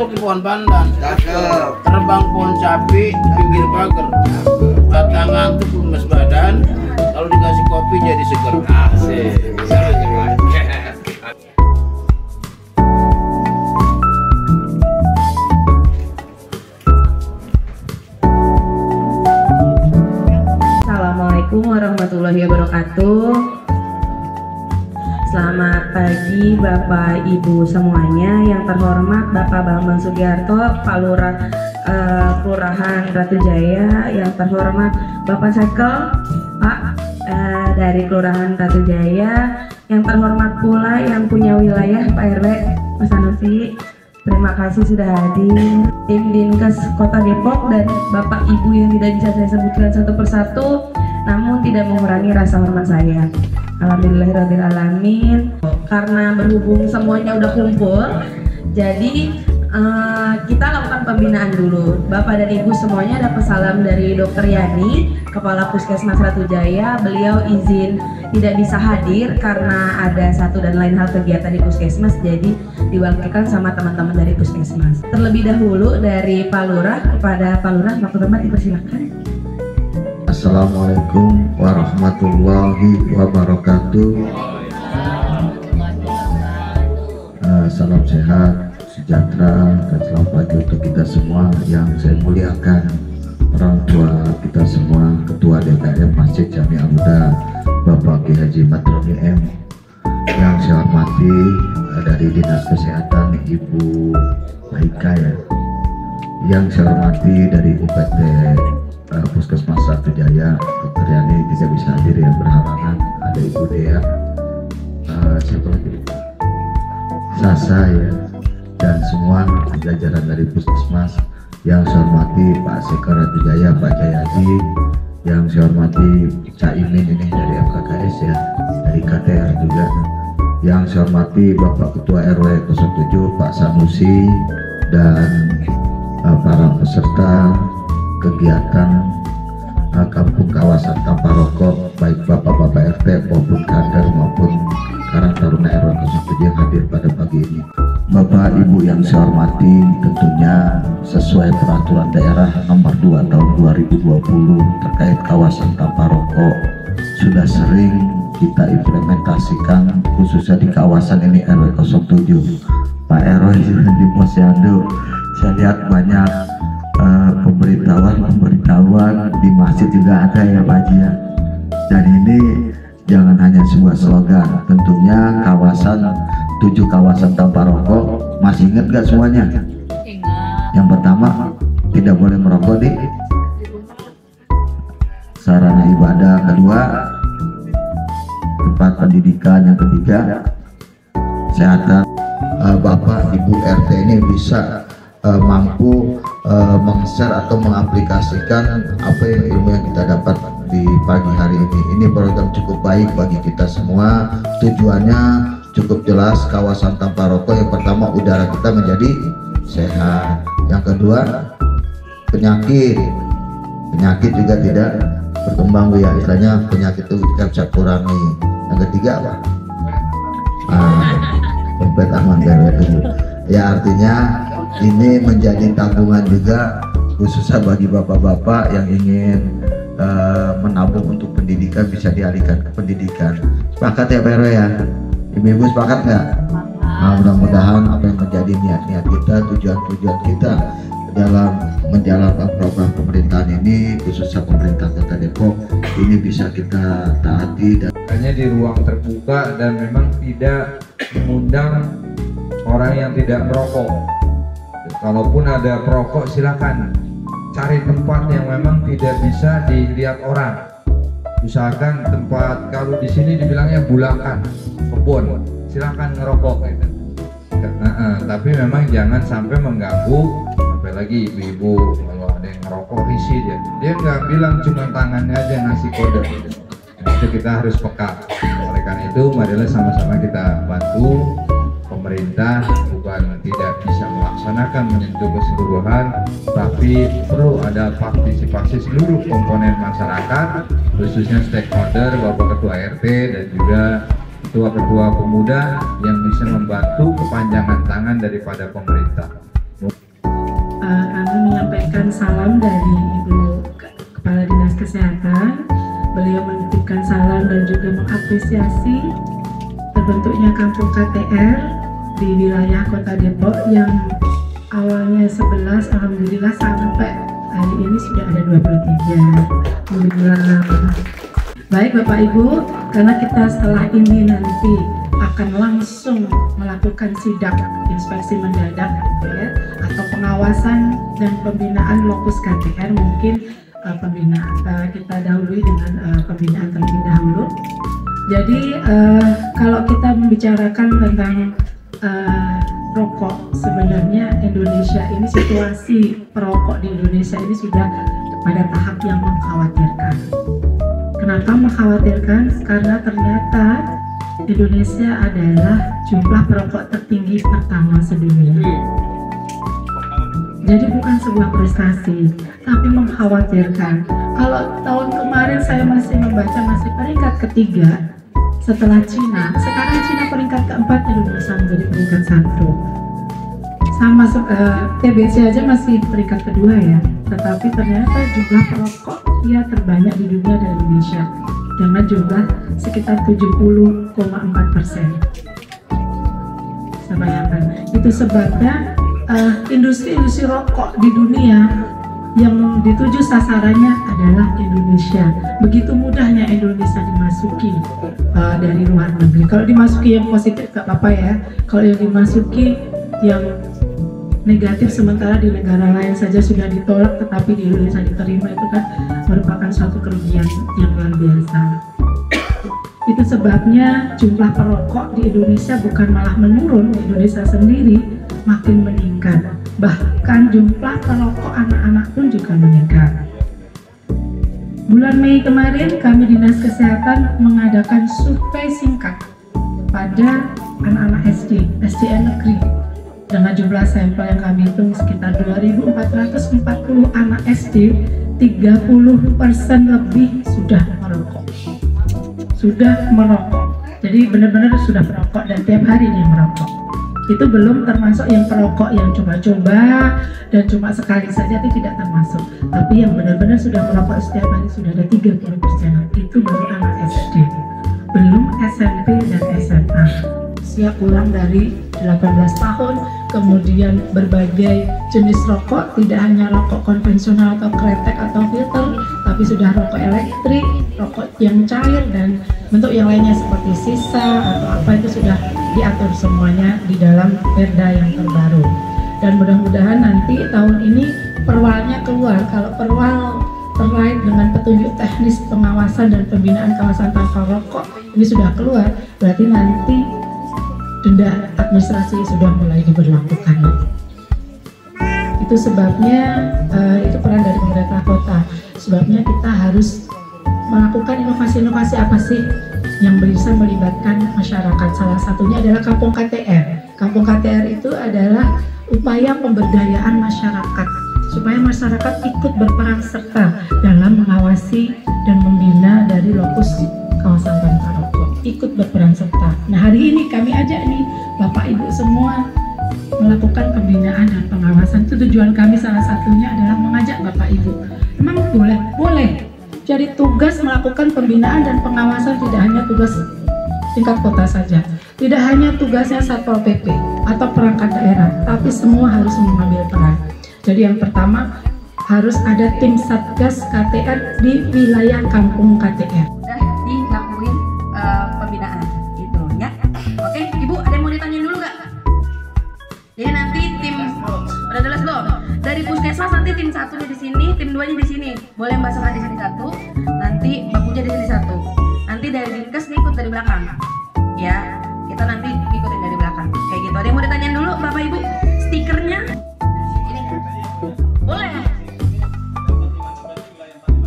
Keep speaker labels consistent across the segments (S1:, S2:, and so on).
S1: jatuh ke pohon pandan.
S2: Cakep.
S1: Terbang pohon cabai di pinggir pagar. Kata ngantuk lemes badan, kalau dikasih kopi jadi seger. Asik.
S3: Assalamualaikum warahmatullahi wabarakatuh. Selamat pagi Bapak Ibu semuanya. Yang terhormat Bapak Bambang Sugiarto, Pak Lurah Kelurahan Ratu Jaya. Yang terhormat Bapak Sekel, Pak dari Kelurahan Ratu Jaya. Yang terhormat pula yang punya wilayah Pak RW Mas Sanusi. Terima kasih sudah hadir. Tim Dinkes Kota Depok dan Bapak Ibu yang tidak bisa saya sebutkan satu persatu, namun tidak mengurangi rasa hormat saya. Alhamdulillahirrahmanirrahim. Karena berhubung semuanya udah kumpul, jadi kita lakukan pembinaan dulu. Bapak dan Ibu semuanya ada pesalam dari Dr. Yani, Kepala Puskesmas Ratu Jaya. Beliau izin tidak bisa hadir karena ada satu dan lain hal kegiatan di Puskesmas, jadi diwakilkan sama teman-teman dari Puskesmas. Terlebih dahulu dari Pak Lurah kepada Pak Lurah, waktu tempat dipersilakan.
S2: Assalamualaikum warahmatullahi wabarakatuh. Salam sehat, sejahtera, dan selamat pagi untuk kita semua yang saya muliakan. Orang tua kita semua, Ketua DKM Masjid Jami Al-Huda, Bapak Ki Haji Matroni M. Yang saya hormati dari Dinas Kesehatan Ibu Maika ya. Yang saya hormati dari UPT Puskesmas Ratu Jaya, Dr. Yani tidak bisa hadir ya, berhalangan. Ada Ibu Dea, siapa lagi? Sasa ya, dan semua jajaran dari Puskesmas. Yang saya hormati Pak Sekar Ratu Jaya, Pak Jayadi. Yang saya hormati Cak Imin ini dari FKKS ya, dari KTR juga. Yang saya hormati Bapak Ketua RW 07 Pak Sanusi dan para peserta kegiatan kampung kawasan tanpa rokok, baik bapak-bapak RT maupun kader maupun Karang Taruna RW 07 yang hadir pada pagi ini. Bapak Ibu yang saya hormati, tentunya sesuai peraturan daerah nomor 2 tahun 2020 terkait kawasan tanpa rokok sudah sering kita implementasikan, khususnya di kawasan ini RW 07. Pak RW di Posyandu, saya lihat banyak pemberitahuan di masjid juga ada ya Pak Haji ya. Dan ini jangan hanya sebuah slogan, tentunya kawasan 7 kawasan tanpa rokok, masih ingat gak semuanya? Ingat. Yang pertama, tidak boleh merokok di sarana ibadah. Kedua, tempat pendidikan. Yang ketiga, kesehatan. Bapak Ibu RT ini bisa mampu meng-share atau mengaplikasikan apa yang ilmu yang kita dapat di pagi hari ini. Ini program cukup baik bagi kita semua. Tujuannya cukup jelas, kawasan tanpa rokok. Yang pertama, udara kita menjadi sehat. Yang kedua, penyakit juga tidak berkembang Bu ya, istilahnya penyakit itu kita bisa kurangi. Yang ketiga apa? Dompet aman itu ya, artinya ini menjadi tanggungan juga khususnya bagi bapak-bapak yang ingin menabung untuk pendidikan, bisa dialihkan ke pendidikan. Sepakat ya Pak RW ya? Ibu-ibu sepakat nggak? Nah, mudah-mudahan apa yang menjadi niat-niat kita, tujuan-tujuan kita dalam menjalankan program pemerintahan ini, khususnya pemerintah Kota Depok ini bisa kita taati dan
S4: hanya di ruang terbuka dan memang tidak mengundang orang yang tidak merokok. Kalaupun ada perokok, silakan cari tempat yang memang tidak bisa dilihat orang. Usahakan tempat, kalau di sini dibilangnya bulakan, kebun, silakan ngerokok gitu. Tapi memang jangan sampai mengganggu, apalagi ibu-ibu kalau ada yang ngerokok risih dia nggak bilang cuma tangannya aja ngasih kode gitu. Itu kita harus peka. Oleh karena itu, marilah sama-sama kita bantu pemerintah, bukan tidak bisa melaksanakan menyentuh keseluruhan, tapi perlu ada partisipasi seluruh komponen masyarakat, khususnya stakeholder, Bapak Ketua RT dan juga ketua-ketua pemuda yang bisa membantu kepanjangan tangan daripada pemerintah.
S5: Kami menyampaikan salam dari Ibu Kepala Dinas Kesehatan. Beliau menitipkan salam dan juga mengapresiasi terbentuknya Kampung KTR di wilayah Kota Depok yang awalnya 11, alhamdulillah sampai hari ini sudah ada 23. Alhamdulillah. Baik Bapak Ibu, karena kita setelah ini nanti akan langsung melakukan sidak inspeksi mendadak gitu ya, atau pengawasan dan pembinaan lokus KTR, mungkin kita dahului dengan pembinaan terlebih dahulu. Jadi kalau kita membicarakan tentang rokok, sebenarnya Indonesia ini, situasi perokok di Indonesia ini sudah pada tahap yang mengkhawatirkan. Kenapa mengkhawatirkan? Karena ternyata Indonesia adalah jumlah perokok tertinggi pertama sedunia. Jadi bukan sebuah prestasi, tapi mengkhawatirkan. Kalau tahun kemarin saya masih membaca masih peringkat ketiga setelah Cina, sekarang Cina peringkat keempat, Indonesia menjadi peringkat 1. Sama TBC aja masih peringkat kedua ya, tetapi ternyata jumlah perokok ya terbanyak di dunia dari Indonesia dengan jumlah sekitar 70,4%. Saya bayangkan, itu sebabnya industri-industri rokok di dunia yang dituju sasarannya adalah Indonesia. Begitu mudahnya Indonesia dimasuki dari luar negeri. Kalau dimasuki yang positif gak apa-apa ya, kalau yang dimasuki yang negatif sementara di negara lain saja sudah ditolak tetapi di Indonesia diterima, itu kan merupakan suatu kerugian yang luar biasa. Itu sebabnya jumlah perokok di Indonesia bukan malah menurun, di Indonesia sendiri makin meningkat. Bahkan jumlah perokok anak-anak pun juga meningkat. Bulan Mei kemarin kami Dinas Kesehatan mengadakan survei singkat pada anak-anak SDN negeri dengan jumlah sampel yang kami hitung sekitar 2.440 anak SD. 30% lebih sudah merokok. Jadi benar-benar sudah merokok dan tiap hari dia merokok. Itu belum termasuk yang perokok yang coba-coba dan cuma sekali saja, itu tidak termasuk. Tapi yang benar-benar sudah merokok setiap hari sudah ada 30%. Itu baru anak SD, belum SMP dan SMA. Usia kurang dari 18 tahun, kemudian berbagai jenis rokok, tidak hanya rokok konvensional atau kretek atau filter, tapi sudah rokok elektrik, rokok yang cair, dan bentuk yang lainnya seperti sisa atau apa, itu sudah diatur semuanya di dalam Perda yang terbaru. Dan mudah-mudahan nanti tahun ini perwalnya keluar. Kalau perwal terkait dengan petunjuk teknis pengawasan dan pembinaan kawasan tanpa rokok ini sudah keluar, berarti nanti denda administrasi sudah mulai diberlakukan. Itu sebabnya itu peran dari pemerintah kota. Sebabnya kita harus melakukan inovasi-inovasi apa sih yang bisa melibatkan masyarakat. Salah satunya adalah Kampung KTR. Kampung KTR itu adalah upaya pemberdayaan masyarakat supaya masyarakat ikut berperan serta dalam mengawasi dan membina dari lokus kawasan tanpa rokok, ikut berperan serta. Nah, hari ini kami ajak nih Bapak Ibu semua melakukan pembinaan dan pengawasan. Itu tujuan kami salah satunya adalah mengajak Bapak Ibu. Memang boleh jadi tugas melakukan pembinaan dan pengawasan, tidak hanya tugas tingkat kota saja, tidak hanya tugasnya Satpol PP atau perangkat daerah, tapi semua harus mengambil peran. Jadi yang pertama harus ada tim Satgas KTR di wilayah Kampung KTR.
S6: Sudah dilakuin pembinaan gitu ya. Oke, Ibu ada yang mau ditanya dulu nggak? Jadi nanti tim udah jelas belum? Dari puskesmas nanti tim 1-nya di sini, tim 2-nya di sini. Boleh Mbak Sama di sini 1, nanti Mbak Puja di sini 1. Nanti dari Dinkes ngikut dari belakang. Ya, kita nanti ngikutin dari belakang. Kayak gitu. Ada yang mau ditanya dulu Bapak Ibu? Stikernya ini boleh.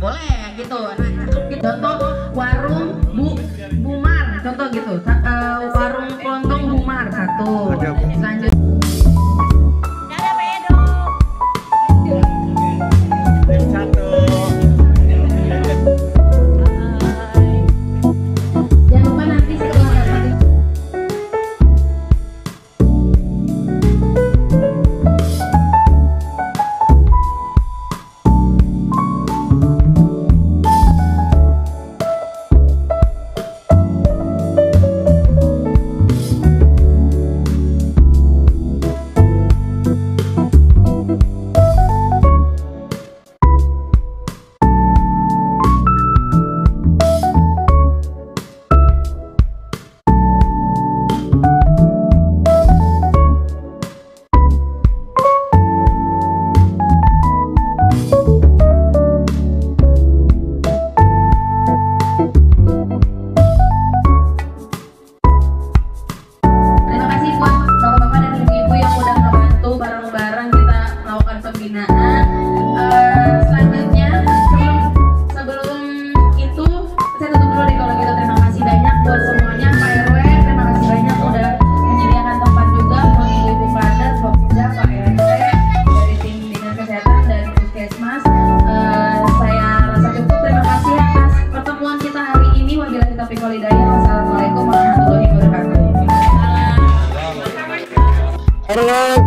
S6: Boleh gitu. Contoh warung Bumar, contoh gitu. Warung kelontong Bumar 1. Lanjut.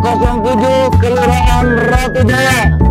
S7: 07 Kelurahan Ratu Jaya.